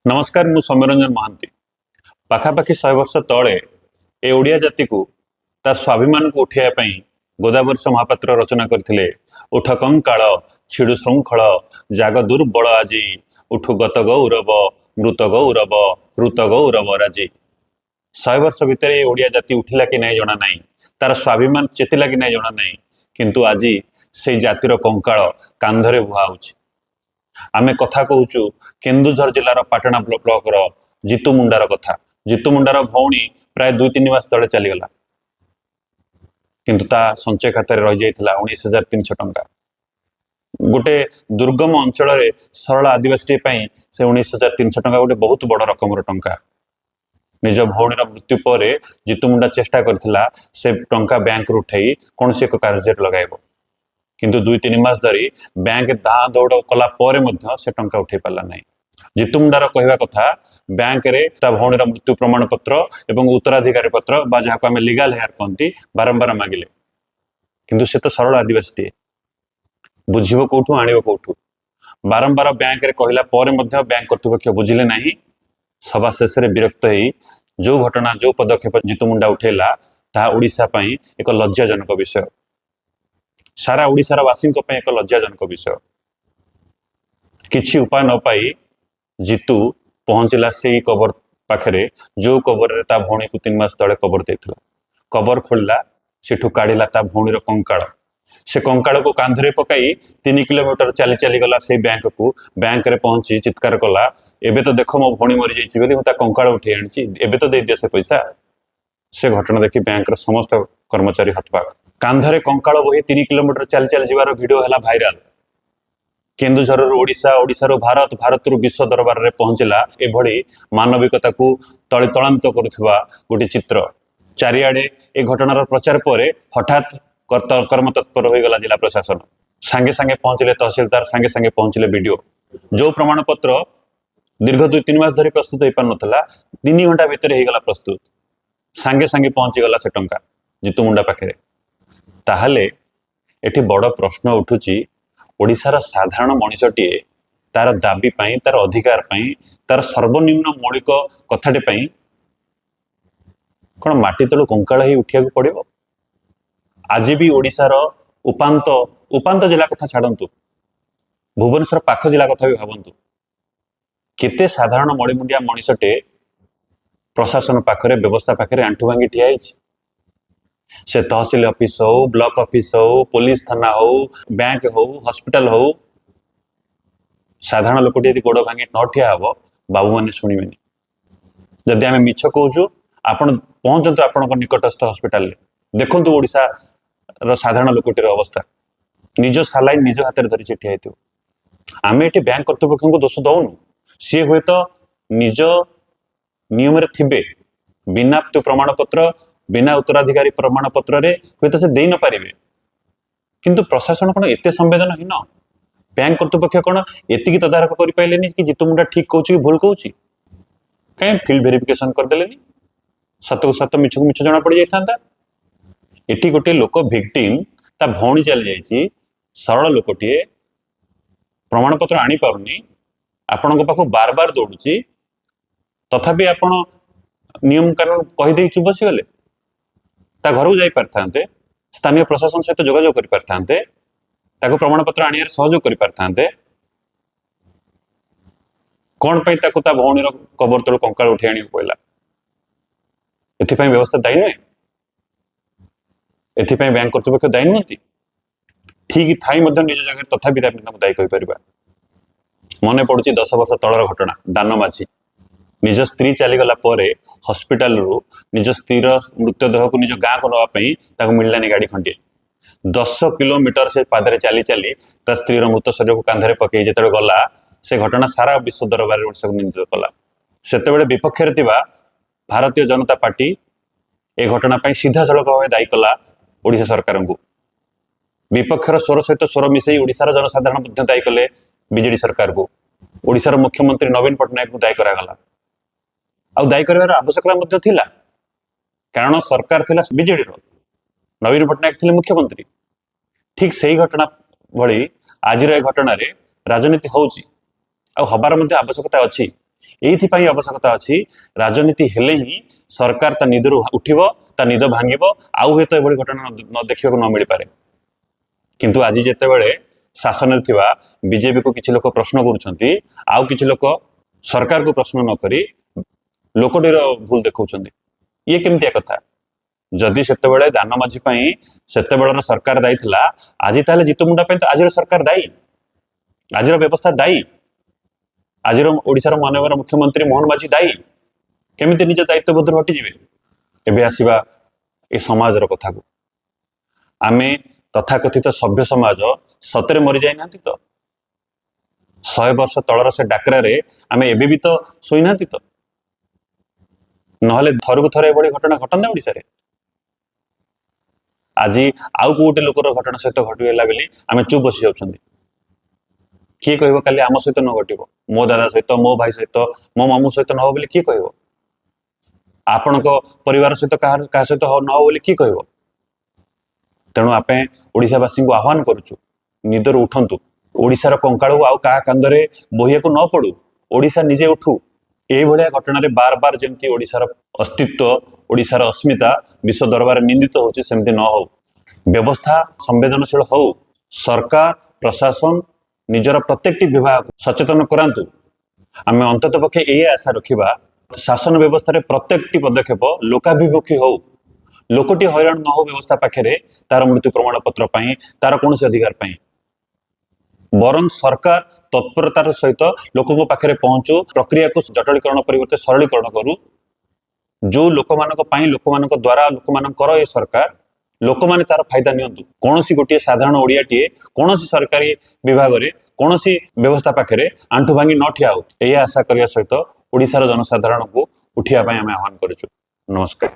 नमस्कार मु सौम्यरंजन महांती पाखापाखि 100 वर्ष तले ए ओडिया जाति को तार स्वाभिमान को उठाइबा गोदावर्ष महापात्र रचना करथिले। उठ कंकाल छिड़ु श्रृंखल जाग दुर्बल आजी उठु गत गौरव मृत गौरव हृत गौरव राजी। 100 वर्ष भितर ए ओडिया जाति उठिला कि नहीं जना नहीं, तार स्वाभिमान चेतिला कि नहीं जना नहीं, किंतु आज से जातिर कंकाल कांधरे बुहा होछि। आमे कथा कहूचु केन्दुझर जिलार पाटना ब्लॉक जितु मुंडार कथा। जितु मुंडार भौणी प्राय 2-3 मास तले चलीगला, किंतु ता संचय खाता रही जाइथिला 19,300 टंका। गोटे दुर्गम अंचल सरल आदिवासी से 19,300 टंका गोटे बहुत बड़ रकम टंका। निज भौणीर मृत्यु पर जितु मुंडा चेष्टा करथिला से टंका बैंक उठाई कौन से एक कार्य लगाइबो, किंतु 2-3 मास धरी बैंक दाँ दौड़ कला परे मध्य से टंका उठे पाला नहीं। जितु मुंडार कहवा कथा बैंक रे ता भौणीर मृत्यु प्रमाण पत्र एवं उत्तराधिकारी पत्र बा जहाको आमे लीगल हेयर कहती बारंबार मागिले, किंतु से तो सरल आदिवासी बुझिबो कोठू आनिबो कोठू। बारंबार बैंक रे कहला परे मध्य बैंक कर्तृपक्ष बुझिले नहीं। सभा शेष रे विरक्त होई जो घटना जो पदक्षेप जितु मुंडा उठेला ता ओडिशा पई एक लज्जाजनक विषय, सारा ओडिशार वासी एक लज्जाजनक विषय। किछि उपाय न पाई जितु पहुंचला से कबर पाखरे जो कबर रे ता भौणी को 3 मास तले कबर देथिला। कबर खोलिला सेठू काढिला ता भौणीर कंकाळ। से कंकाळ को कांधरे पकाई 3 किलोमीटर चली चली गला से बैंक को। बैंक रे पहुंची चित्कार कला, एबे तो देखो मो भौणी मरि जाइछि बोली ता कंकाळ उठे आनिछि, एबे तो दे दियो से पैसा। से घटना देखि बैंक रे समस्त कर्मचारी हतबाक। कांधरे कंकाळ बही 3 किलोमीटर चली चली जीवार वीडियो हला भाइराल। केन्दुझर ओडिशा, ओडिशार भारत, भारत विश्व दरबार रे पहुंचला एभली मानविकता को तलितलांत करुवा गोटे चित्र। चारिआडे ए घटनार प्रचार पर हठात कर्म तत्पर हो गला जिला प्रशासन। सांगे सांगे पहुंचले तहसीलदार, सांगे सांगे पहुंचले वीडियो। जो प्रमाण पत्र दीर्घ 2-3 मास धरी प्रस्तुत हो पार नथला 3 घंटा भितर हो गला प्रस्तुत। सांगे सांगे पहुंची गला से टंका जितु मुंडा पाखे। ताहले एठी बड़ प्रश्न उठुची, ओडिशार साधारण मनिषटीए तार दाबी पाई, तार अधिकार पाई, तार सर्वनिम्न मौलिक कथाटे पाई कौन माटी तलु कंकाळ ही उठिया को पड़िबो? आज भी ओडिशार उपांत जिला कथा छाड़ंतु, भुवनेश्वर पाख जिला कथा भी भावंतु। केते साधारण मणिमुंडिया मनिषटे प्रशासन पाखरे, व्यवस्था पाखरे आंठु भांगी ठिया होइछि। से तहसील ऑफिस हो, ब्लॉक ऑफिस हो, पुलिस थाना हो, बैंक हो, हॉस्पिटल हो, साधारण लोकटी यदि गोड़ भांगी न ठिया हबो बाबू माने सुनिबेनी। जदि आमे मिछ कहूछु आपण पहुंचंतु आपणक निकटस्थ हॉस्पिटल रे, देखंतु ओडिशा रो साधारण लोकटीर अवस्था। निज सालाइन निज हाथ धरी ठिया हेतु आमे एठी बैंक कर्तृपक्ष को दोष दउनु। सी हुए तो निज नियम रे थिबे, बिना प्रमाण पत्र बिना उत्तराधिकारी प्रमाण पत्र रे हुए तो से दे न पारिबे, किंतु प्रशासन कोन एते संवेदनहीन? बैंक कर्तृपक्ष कोन एतिकी तदारक करि पाइलेनी कि जितु मुंडा ठीक कहूछि कि भूल कहूछि? काहे फील्ड वेरिफिकेशन कर देलेनी? सतको सत मिछ को मिछ जणा पड़ जाइथांता। एटी गोटे लोक विक्टिम ता भौणी चली जाइछि, सरल लोकटीए प्रमाण पत्र आनी पारुनी, आपणक पाखु बार बार दौड़ुछि, तथापि आपण नियम कानून कहि देइ चुप बसी गले। ता घर जाई पारथांते, स्थानीय प्रशासन सहित जोगाजोग करि पारथांते, ताको प्रमाण पत्र आनियार सहयोग करि पारथांते। कोन पई ताको ता भौणीर कबर तळ कंकाळ उठी आनी पइला? एथि पई व्यवस्था दायी नय? एथि पई बैंक कर्तृपक्ष दायी नहंती? ठीक थाई मध्य निज जगह तथापि ताको दायी कहि परिबा। मने पडुची 10 वर्ष तळर घटना। दानमाझी निज स्त्री चलीगला हॉस्पिटल रु निज स्त्रीर मृतदेह को निज गाँ को नापी मिललानी गाड़ी खंडे। 10 किलोमीटर से पादरे चली चली ता स्त्रीर मृत शरीर को कांधरे पकई जो गला से घटना सारा विश्व दरबार निंदित कला। सेतेबेले विपक्ष भारतीय जनता पार्टी ए घटना सीधा सड़क भाव दायी कला ओडिशा सरकार को। विपक्षर स्वर सहित स्वर मिसई ओडिशार जनसाधारण दायी कले बीजेडी सरकार को। ओडिशार मुख्यमंत्री नवीन पट्टनायक को दायी करागला। आउ दायी कर आवश्यकता थिला, कारण सरकार थिला बीजेडी रो, नवीन पट्टनायक थिले मुख्यमंत्री। ठीक से ही घटना भली आज घटना रे राजनीति होउची आ हबार मध्य आवश्यकता अछि। ଏଇଥିପାଇଁ ଆବଶ୍ୟକତା ଅଛି ରାଜନୀତି ହେଲେ ହିଁ ସରକାର ତା ନିଦରୁ ଉଠିବ, ତା ନିଦ ଭାଙ୍ଗିବ, ଆଉ ହୁଏତ ଏଭଳି ଘଟଣା ନ ଦେଖିବାକୁ ନ ମିଳିପାରେ। କିନ୍ତୁ ଆଜି ଯେତେବେଳେ ଶାସନରେ ଥିବା ବିଜେପିକୁ କିଛି ଲୋକ ପ୍ରଶ୍ନ କରୁଛନ୍ତି, ଆଉ କିଛି ଲୋକ ସରକାରକୁ ପ୍ରଶ୍ନ ନ କରି ଲୋକଟିର ଭୁଲ ଦେଖାଉଛନ୍ତି। ଇଏ କେମିତିଆ କଥା? ଯଦି ସେତେବେଳେ ଦାନ ମାଝି ପାଇଁ ସେତେବେଳର ସରକାର ଦାୟୀ ଥିଲା, ଆଜି ତାହେଲେ ଜିତୁ ମୁଣ୍ଡା ପାଇଁ ତ ଆଜିର ସରକାର ଦାୟୀ, ଆଜିର ବ୍ୟବସ୍ଥା ଦାୟୀ, ଆଜିର ଓଡ଼ିଶାର ମାନନୀୟ ମୁଖ୍ୟମନ୍ତ୍ରୀ ମୋହନ ମାଝୀ ଦାୟୀ। କେମିତି ନିଜ ଦାୟିତ୍ୱବୋଧରୁ ହଟିଯିବେ? ଏବେ ଆସିବା ଏ ସମାଜର କଥାକୁ। ଆମେ ତଥାକଥିତ ସଭ୍ୟ ସମାଜ ସତରେ ମରିଯାଇନାହାନ୍ତି ତ? 100 ବର୍ଷ ତଳର ସେ ଡାକରାରେ ଆମେ ଏବେ ବି ତ ଶୋଇନାହାନ୍ତି ତ? ନହେଲେ ଥରକୁ ଥରେ ଏଭଳି ଘଟଣା ଘଟନ୍ତା ଓଡ଼ିଶାରେ? ଆଜି ଆଉ କୋଉଟେ ଲୋକର ଘଟଣା ସହିତ ଘଟିଗଲା ବୋଲି ଆମେ ଚୁପ୍ ବସି ଯାଉଛନ୍ତି। କିଏ କହିବ କାଲି ଆମ ସହିତ ନ ଘଟିବ? ମୋ ଦାଦା ସହିତ, ମୋ ଭାଇ ସହିତ, ମୋ ମାମୁଁ ସହିତ ନ ହବ ବୋଲି କିଏ କହିବ? ଆପଣଙ୍କ ପରିବାର ସହିତ କାହା ସହିତ ନ ହବ ବୋଲି କିଏ କହିବ? ତେଣୁ ଆମେ ଓଡ଼ିଶାବାସୀଙ୍କୁ ଆହ୍ୱାନ କରୁଛୁ, ନିଦରୁ ଉଠନ୍ତୁ। ଓଡ଼ିଶାର କଙ୍କାଳକୁ ଆଉ କାହା କାନ୍ଧରେ ବୋହିବାକୁ ନ ପଡୁ, ଓଡ଼ିଶା ନିଜେ ଉଠୁ। ଏଇଭଳିଆ ଘଟଣାରେ ବାର ବାର ଯେମିତି ଓଡ଼ିଶାର ଅସ୍ତିତ୍ୱ, ଓଡ଼ିଶାର ଅସ୍ମିତା ବିଶ୍ୱ ଦରବାରରେ ନିନ୍ଦିତ ହେଉଛି, ସେମିତି ନ ହଉ। ବ୍ୟବସ୍ଥା ସମ୍ବେଦନଶୀଳ ହଉ। ସରକାର, ପ୍ରଶାସନ ନିଜର ପ୍ରତ୍ୟେକଟି ବିଭାଗ ସଚେତନ କରାନ୍ତୁ। ଆମେ ଅନ୍ତତଃ ପକ୍ଷେ ଏଇ ଆଶା ରଖିବା, ଶାସନ ବ୍ୟବସ୍ଥାରେ ପ୍ରତ୍ୟେକଟି ପଦକ୍ଷେପ ଲୋକାଭିମୁଖୀ ହଉ। ଲୋକଟି ହଇରାଣ ନ ହଉ ବ୍ୟବସ୍ଥା ପାଖରେ ତାର ମୃତ୍ୟୁ ପ୍ରମାଣ ପତ୍ର ପାଇଁ, ତାର କୌଣସି ଅଧିକାର ପାଇଁ। ବରଂ ସରକାର ତତ୍ପରତାର ସହିତ ଲୋକଙ୍କ ପାଖରେ ପହଞ୍ଚୁ, ପ୍ରକ୍ରିୟାକୁ ଜଟିଳୀକରଣ ପରିବର୍ତ୍ତେ ସରଳୀକରଣ କରୁ। ଯୋଉ ଲୋକମାନଙ୍କ ପାଇଁ, ଲୋକମାନଙ୍କ ଦ୍ୱାରା, ଲୋକମାନଙ୍କର ଏ ସରକାର, ଲୋକମାନେ ତାର ଫାଇଦା ନିଅନ୍ତୁ। କୌଣସି ଗୋଟିଏ ସାଧାରଣ ଓଡ଼ିଆଟିଏ କୌଣସି ସରକାରୀ ବିଭାଗରେ, କୌଣସି ବ୍ୟବସ୍ଥା ପାଖରେ ଆଣ୍ଠୁ ଭାଙ୍ଗି ନ ଠିଆ ହଉ, ଏହି ଆଶା କରିବା ସହିତ ଓଡ଼ିଶାର ଜନସାଧାରଣଙ୍କୁ ଉଠିବା ପାଇଁ ଆମେ ଆହ୍ୱାନ କରୁଛୁ। ନମସ୍କାର।